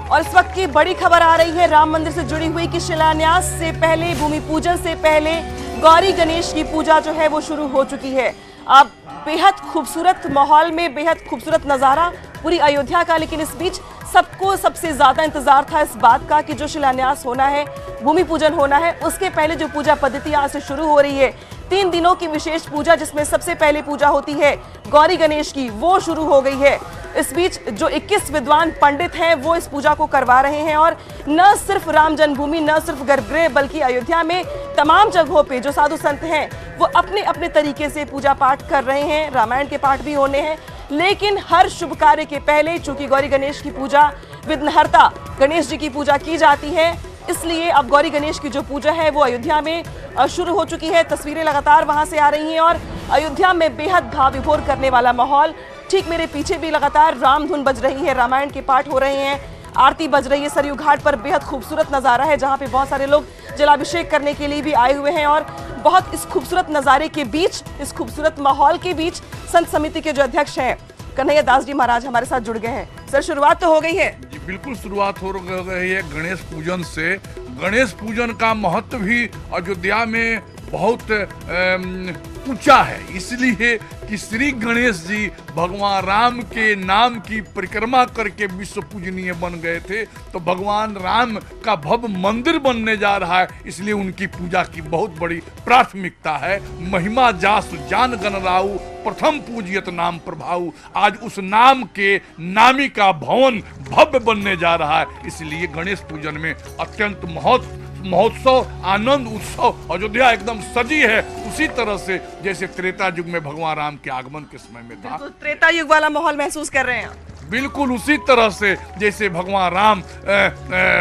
और इस वक्त की बड़ी खबर आ रही है राम मंदिर से जुड़ी हुई कि शिलान्यास से पहले, भूमि पूजन से पहले गौरी गणेश की पूजा जो है वो शुरू हो चुकी है। अब बेहद खूबसूरत माहौल में बेहद खूबसूरत नज़ारा पूरी अयोध्या का, लेकिन इस बीच सबको सबसे ज्यादा इंतजार था इस बात का कि जो शिलान्यास होना है, भूमि पूजन होना है, उसके पहले जो पूजा पद्धति आज से शुरू हो रही है, 3 दिनों की विशेष पूजा जिसमें सबसे पहले पूजा होती है गौरी गणेश की, वो शुरू हो गई है। इस बीच जो 21 विद्वान पंडित हैं वो इस पूजा को करवा रहे हैं और न सिर्फ राम जन्मभूमि, न सिर्फ गर्भगृह, बल्कि अयोध्या में तमाम जगहों पे जो साधु संत हैं वो अपने अपने तरीके से पूजा पाठ कर रहे हैं। रामायण के पाठ भी होने हैं, लेकिन हर शुभ कार्य के पहले चूंकि गौरी गणेश की पूजा, विघ्नहर्ता गणेश जी की पूजा की जाती है, इसलिए अब गौरी गणेश की जो पूजा है वो अयोध्या में शुरू हो चुकी है। तस्वीरें लगातार वहां से आ रही हैं और अयोध्या में बेहद भाव विभोर करने वाला माहौल। ठीक मेरे पीछे भी लगातार राम धुन बज रही है, रामायण के पाठ हो रहे हैं, आरती बज रही है। सरयू घाट पर बेहद खूबसूरत नज़ारा है जहां पे बहुत सारे लोग जलाभिषेक करने के लिए भी आए हुए हैं और बहुत इस खूबसूरत नज़ारे के बीच, इस खूबसूरत माहौल के बीच संत समिति के जो अध्यक्ष हैं कन्हैया दास जी महाराज हमारे साथ जुड़ गए हैं। सर, शुरुआत तो हो गई है जी, बिल्कुल शुरुआत हो गई है गणेश पूजन से। गणेश पूजन का महत्व भी अयोध्या में बहुत ऊंचा है, इसलिए कि श्री गणेश जी भगवान राम के नाम की परिक्रमा करके विश्व पूजनीय बन गए थे, तो भगवान राम का भव्य मंदिर बनने जा रहा है, इसलिए उनकी पूजा की बहुत बड़ी प्राथमिकता है। महिमा जासु जान गण राउ, प्रथम पूजियत नाम प्रभाऊ। आज उस नाम के नामी का भवन भव्य बनने जा रहा है, इसलिए गणेश पूजन में अत्यंत महोत्सव, आनंद उत्सव अयोध्या एकदम सजी है, उसी तरह से जैसे त्रेता युग में भगवान राम के आगमन के समय में था। त्रेता युग वाला माहौल महसूस कर रहे हैं। बिल्कुल उसी तरह से जैसे भगवान राम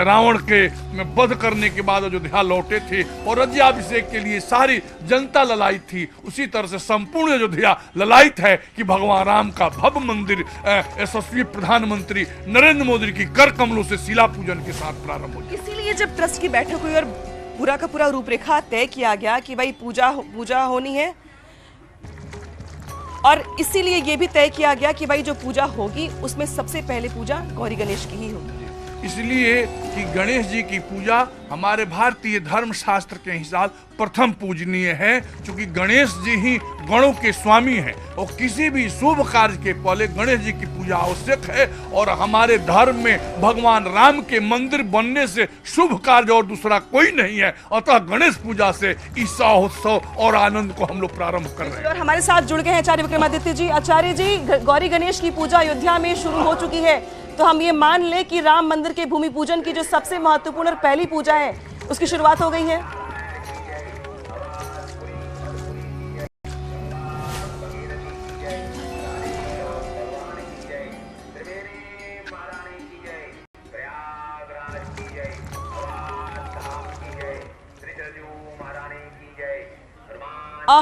रावण के वध करने के बाद अयोध्या लौटे थे और राज्याभिषेक के लिए सारी जनता ललायित थी, उसी तरह से संपूर्ण अयोध्या ललायित है कि भगवान राम का भव्य मंदिर यशस्वी प्रधानमंत्री नरेंद्र मोदी की कर कमलों से शिला पूजन के साथ प्रारंभ हो। इसीलिए जब ट्रस्ट की बैठक हुई और पूरा का पूरा रूपरेखा तय किया गया कि भाई पूजा होनी है, और इसीलिए ये भी तय किया गया कि भाई जो पूजा होगी उसमें सबसे पहले पूजा गौरी गणेश की ही होगी, इसलिए कि गणेश जी की पूजा हमारे भारतीय धर्म शास्त्र के हिसाब प्रथम पूजनीय है, क्योंकि गणेश जी ही गणों के स्वामी हैं और किसी भी शुभ कार्य के पहले गणेश जी की पूजा आवश्यक है। और हमारे धर्म में भगवान राम के मंदिर बनने से शुभ कार्य और दूसरा कोई नहीं है, अतः गणेश पूजा से इस उत्सव और आनंद को हम लोग प्रारंभ कर रहे हैं। और हमारे साथ जुड़ गए हैं आचार्य विक्रमादित्य जी। आचार्य जी, गौरी गणेश की पूजा अयोध्या में शुरू हो चुकी है, तो हम ये मान ले कि राम मंदिर के भूमि पूजन की जो सबसे महत्वपूर्ण और पहली पूजा है उसकी शुरुआत हो गई है।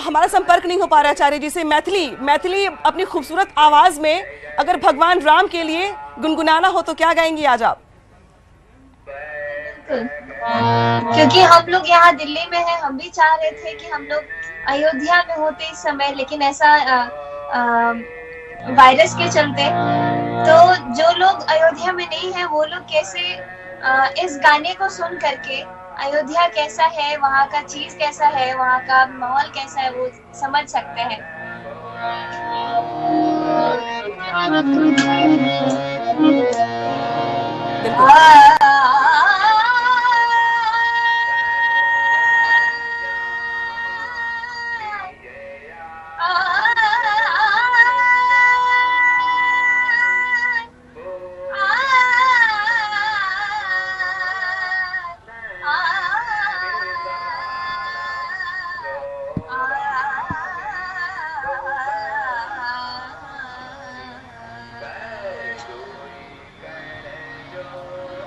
हमारा संपर्क नहीं हो पा रहा आचार्य जी से। मैथिली अपनी खूबसूरत आवाज में अगर भगवान राम के लिए गुनगुनाना हो तो क्या गाएंगी आज आप? क्योंकि हम लोग यहाँ दिल्ली में हैं, हम भी चाह रहे थे कि हम लोग अयोध्या में होते इस समय, लेकिन ऐसा वायरस के चलते, तो जो लोग अयोध्या में नहीं है वो लोग कैसे इस गाने को सुन करके अयोध्या कैसा है, वहाँ का चीज कैसा है, वहाँ का माहौल कैसा है, वो समझ सकते हैं।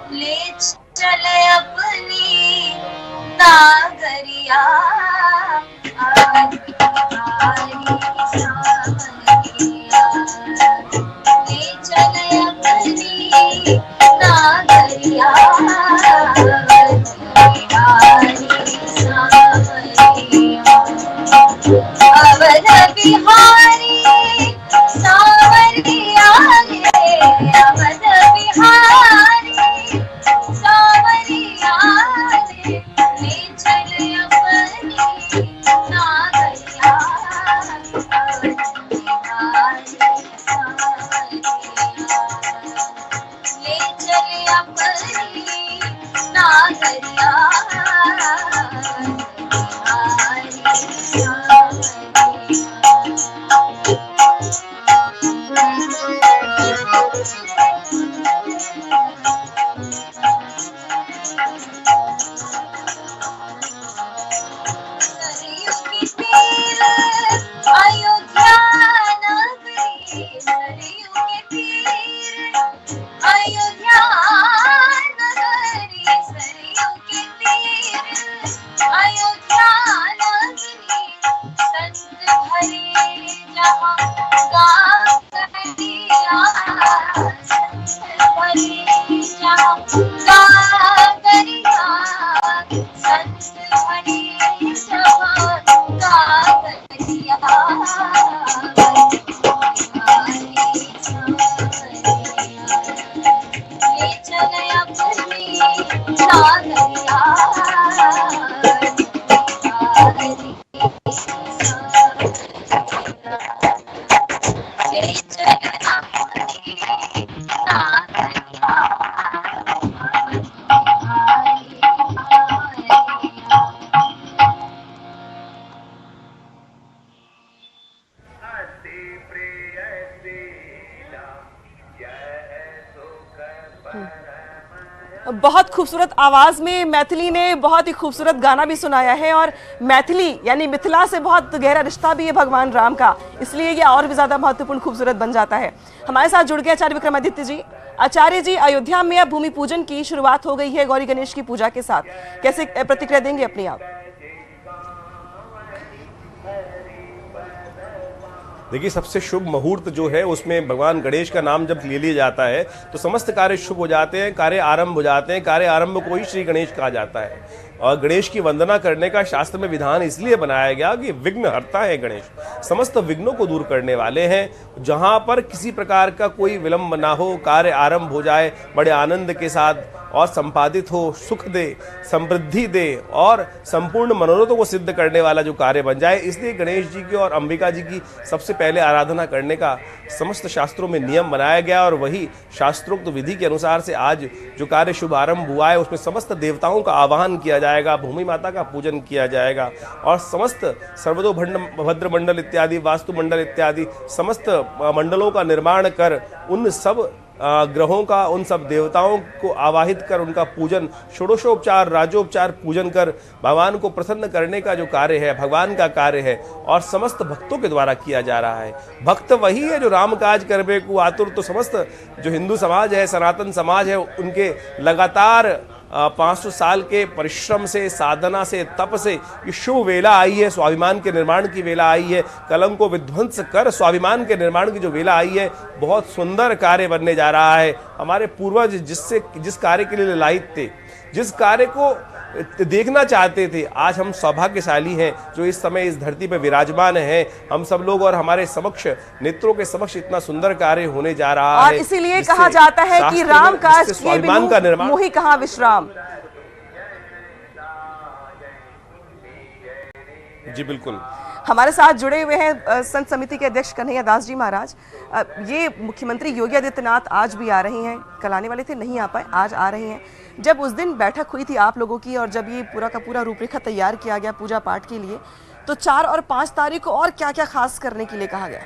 ले चले अपनी नागरिया, ले चले अपनी नागरिया, अवध बिहारी सावरिया, अवध बिहारी अपनी नागरिया बहुत खूबसूरत आवाज में मैथिली ने बहुत ही खूबसूरत गाना भी सुनाया है और मैथिली यानी मिथिला से बहुत गहरा रिश्ता भी है भगवान राम का, इसलिए ये और भी ज्यादा महत्वपूर्ण खूबसूरत बन जाता है। हमारे साथ जुड़ गए आचार्य विक्रमादित्य जी। आचार्य जी, अयोध्या में अब भूमि पूजन की शुरुआत हो गई है गौरी गणेश की पूजा के साथ, कैसे प्रतिक्रिया देंगे अपनी आप? देखिए, सबसे शुभ मुहूर्त जो है उसमें भगवान गणेश का नाम जब ले लिया जाता है तो समस्त कार्य शुभ हो जाते हैं, कार्य आरंभ हो जाते हैं। कार्य आरंभ को ही श्री गणेश कहा जाता है और गणेश की वंदना करने का शास्त्र में विधान इसलिए बनाया गया कि विघ्न हरता है गणेश, समस्त विघ्नों को दूर करने वाले हैं। जहां पर किसी प्रकार का कोई विलंब ना हो, कार्य आरंभ हो जाए बड़े आनंद के साथ और संपादित हो, सुख दे, समृद्धि दे और संपूर्ण मनोरथों को सिद्ध करने वाला जो कार्य बन जाए, इसलिए गणेश जी की और अंबिका जी की सबसे पहले आराधना करने का समस्त शास्त्रों में नियम बनाया गया और वही शास्त्रोक्त विधि के अनुसार से आज जो कार्य शुभारंभ हुआ है उसमें समस्त देवताओं का आवाहन किया जाएगा, भूमि माता का पूजन किया जाएगा और समस्त सर्वतो भद्र मंडल इत्यादि, वास्तु मंडल इत्यादि समस्त मंडलों का निर्माण कर उन सब ग्रहों का, उन सब देवताओं को आवाहित कर उनका पूजन, षोडशोपचार राजोपचार पूजन कर भगवान को प्रसन्न करने का जो कार्य है भगवान का कार्य है और समस्त भक्तों के द्वारा किया जा रहा है। भक्त वही है जो राम काज करबे को आतुर, तो समस्त जो हिंदू समाज है, सनातन समाज है, उनके लगातार 500 साल के परिश्रम से, साधना से, तप से ये शुभ वेला आई है, स्वाभिमान के निर्माण की वेला आई है। कलंक को विध्वंस कर स्वाभिमान के निर्माण की जो वेला आई है, बहुत सुंदर कार्य बनने जा रहा है। हमारे पूर्वज जिस कार्य के लिए लायक थे, जिस कार्य को देखना चाहते थे, आज हम सौभाग्यशाली हैं जो इस समय इस धरती पर विराजमान हैं। हम सब लोग और हमारे समक्ष, नेत्रों के समक्ष इतना सुंदर कार्य होने जा रहा है। और इसीलिए कहा जाता है कि राम काज स्वाभिमान का निर्माण, मोहि कहा विश्राम। जी बिल्कुल। हमारे साथ जुड़े हुए हैं संत समिति के अध्यक्ष कन्हैया दास जी महाराज। ये मुख्यमंत्री योगी आदित्यनाथ आज भी आ रही हैं, कल आने वाले थे नहीं आ पाए, आज आ रही हैं। जब उस दिन बैठक हुई थी आप लोगों की और जब ये पूरा का पूरा रूपरेखा तैयार किया गया पूजा पाठ के लिए, तो 4 और 5 तारीख को और क्या क्या खास करने के लिए कहा गया?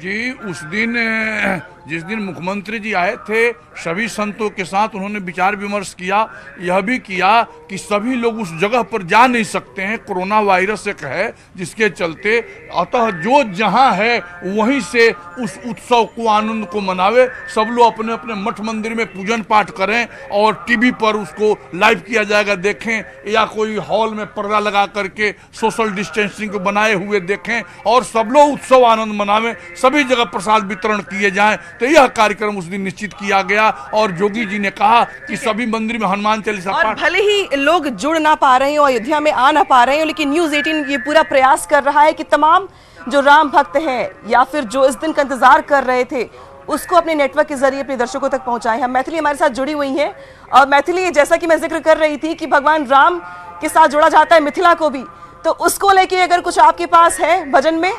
जी, उस दिन जिस दिन मुख्यमंत्री जी आए थे, सभी संतों के साथ उन्होंने विचार विमर्श किया, यह भी किया कि सभी लोग उस जगह पर जा नहीं सकते हैं, कोरोना वायरस एक है जिसके चलते, अतः जो जहां है वहीं से उस उत्सव को, आनंद को मनावे। सब लोग अपने अपने मठ मंदिर में पूजन पाठ करें और टीवी पर उसको लाइव किया जाएगा देखें, या कोई हॉल में पर्दा लगा करके सोशल डिस्टेंसिंग को बनाए हुए देखें और सब लोग उत्सव आनंद मनावें। सभी जगह प्रसाद वितरण किए जाएं। तो यह कार्यक्रम उस दिन निश्चित किया गया और योगी जी ने कहा कि सभी मंदिर में हनुमान चालीसा और भले ही लोग जुड़ ना पा रहे हो, अयोध्या में आ ना पा रहे हो, लेकिन न्यूज़ 18 ये पूरा प्रयास कर रहा है कि तमाम जो राम भक्त हैं या फिर जो इस दिन का इंतजार कर रहे थे उसको अपने नेटवर्क के जरिए अपने दर्शकों तक पहुंचाएं। हम मैथिली हमारे साथ जुड़ी हुई हैं और मैथिली, जैसा कि मैं जिक्र कर रही थी कि भगवान राम के साथ जोड़ा जाता है मिथिला को भी, तो उसको लेके अगर कुछ आपके पास है भजन में?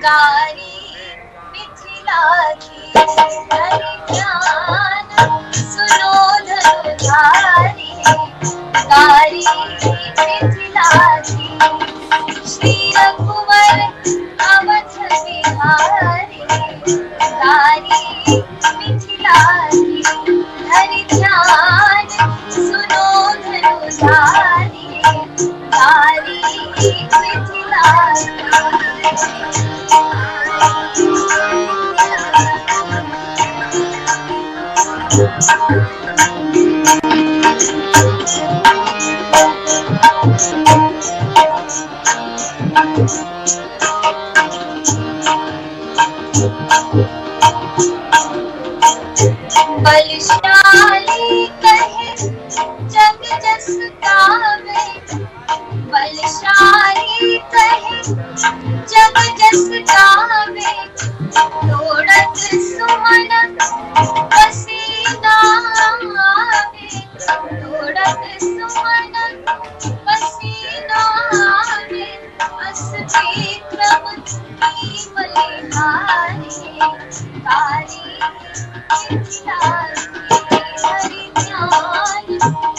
गारी मिथिला की हरि ज्ञान सुनो धनुधारी गारी मिथिला की श्री रघुवर अवध बिहारी गारी मिथिला की हरि ज्ञान सुनो धनुधारी गारी मिथिला बलशाली कहे जग जस गावे बलशाली कहे जग जस गावे दौड़त सुमन पसीना आवे दौड़त सुमन पसीना आवे अस विक्रम की बलिहारी कारी मिथिला की हरि ज्ञान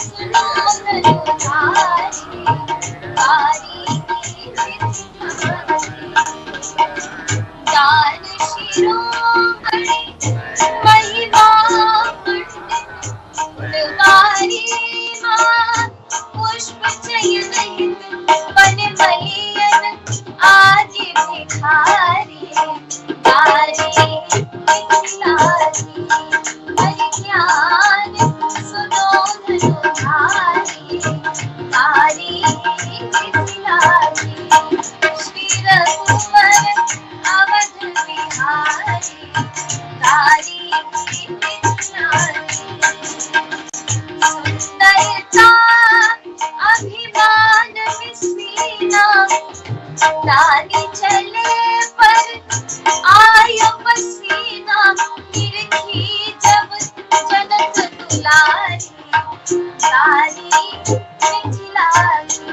सुनो धनुधारी कारी मिथिला ज्ञान शिरोमणि महिमा पंडित गुणकारी मां पुष्प चयन हित बन बलियन आदि भिखारी कारी मिथिला की हरि ज्ञान सुनो धनुधारी कारी मिथिला की श्री रघुवर अवध बिहारी कारी मिथिला की सुंदरता अभिमान विसीना दानी चले पर आयो पसीना निरखी जब जनक दुलारी कारी मिथिला की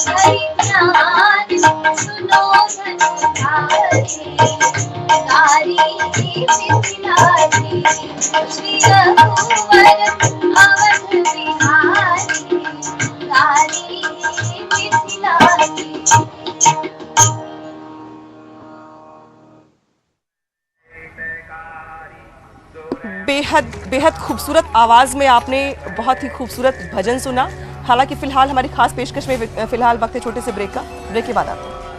हरि ज्ञान सुनो धनुधारी कारी मिथिला की श्री रघुवर अवध बिहारी कारी मिथिला की बेहद बेहद खूबसूरत आवाज में आपने बहुत ही खूबसूरत भजन सुना। हालांकि फिलहाल हमारी खास पेशकश में फिलहाल वक्त है छोटे से ब्रेक का। ब्रेक के बाद आते हैं।